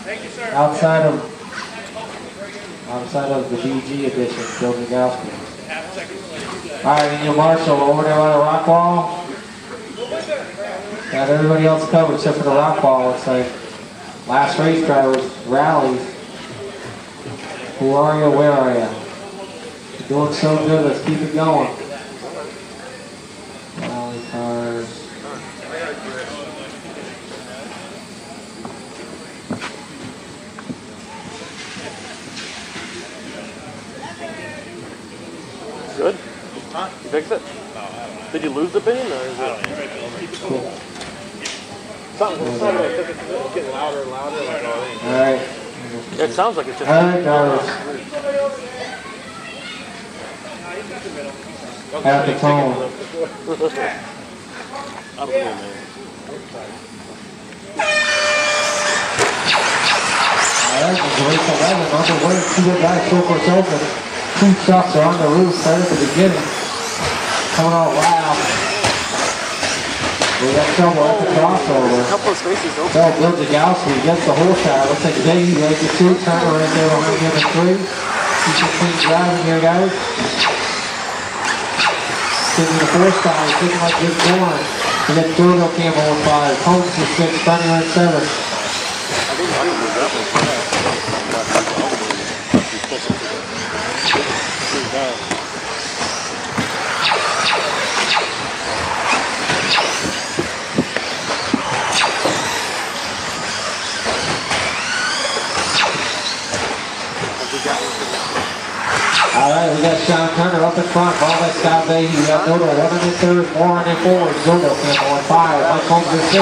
outside of the BG edition, Bill Zagowski. All right, Daniel Marshall over there by the rock wall. Got everybody else covered except for the rock wall. It's like last race drivers, rallies. Who are you? Where are you? You're doing so good. Let's keep it going. Rally cars. Good? Huh? You fixed it? Did you lose the pin, or is it? Cool. Something's getting louder and louder. Like, all right. It sounds like it's just. All right, guys. At the tone. Alright, race 11, underway, two guys, circles open. Two trucks are on the roof right at the beginning. Coming out loud. We got trouble at the crossover. A couple of spaces open. So Bill Zagowski gets the whole shot. Looks like Zaggy like the two. Turner right there on him in three. He's just clean driving here, guys. Sitting the fourth spot, he's looking like good corn. And then Turbo Campbell with 5. Holmes with 6, Bunny with 7. I think Bunny moved up and Alright, we got Sean Turner up in front, ball by Scott Beatty. We got Noto 1 in third, Warren in fourth, Zoto Campbell in 5, Mike Holmes in 6,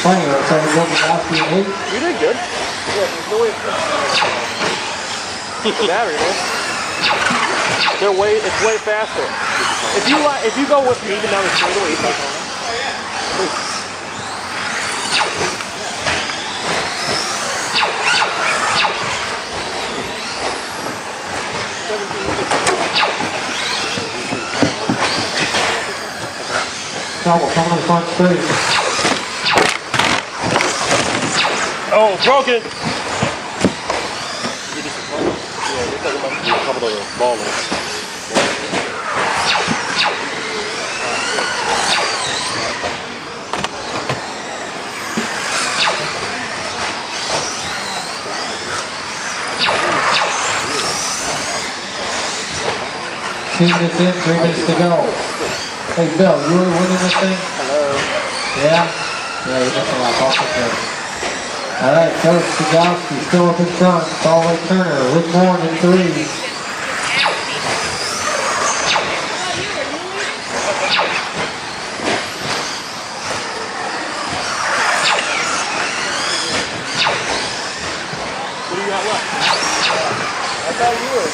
Bunny right there, Bill Zagowski in 8. You did good. Yeah, there's no way. It's way faster. If you go with me even down the straightaway, it's like. Trouble coming to the front straight. Oh, broken! Yeah, you're talking about a couple of the ballers. Team that's in, 3 minutes to go. Hey Bill, you really winning this thing? Hello. Yeah? Yeah, you're missing a lot of offense. Alright, Coach Zagowski still up in front. Solway Turner, Rick Moore in 3. What do you got left? I thought you were.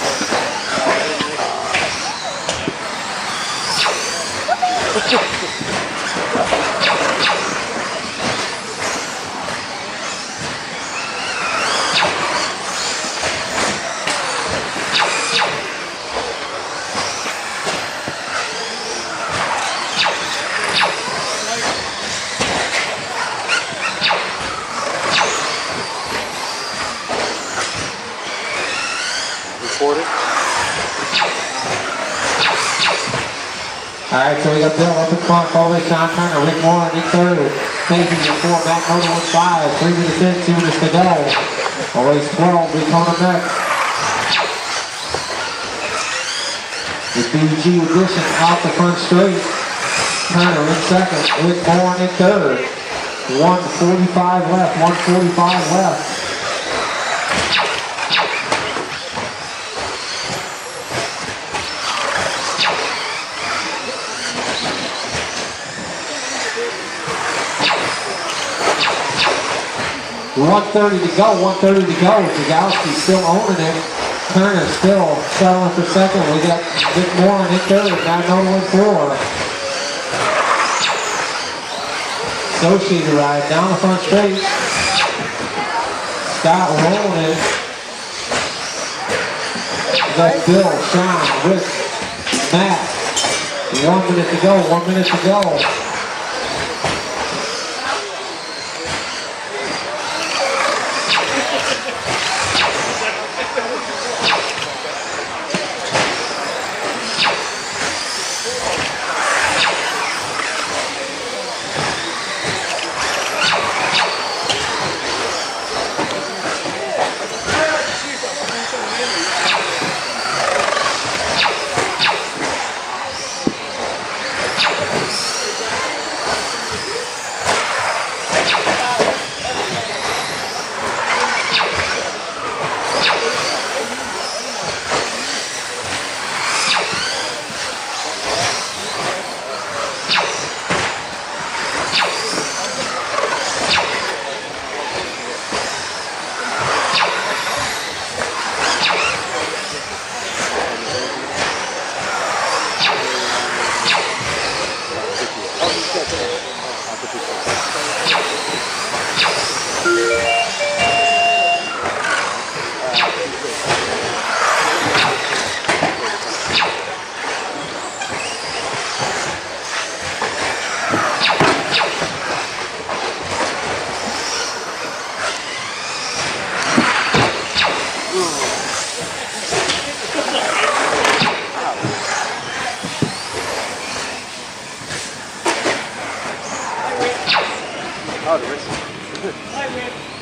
Recorded. Alright, so we got Bill up in front, Solway Sean Turner, Rick Moore in third. Mason in 4, Matt Motor with 5. 3 minutes in, 2 minutes to go. Always 12, we coming next. The BG edition out the front straight. Turner in second, Rick Moore in third. 1:45 left, 1:45 left. $1:30 to go, 1:30 to go. Zagowski still owning it. Turner still settling for second. We got Rick Moore in third, 9:01.4. Associated ride down the front straight. Scott rolling it. We got Bill, Sean, Rick, Matt. 1 minute to go, 1 minute to go. Oh, the wrist.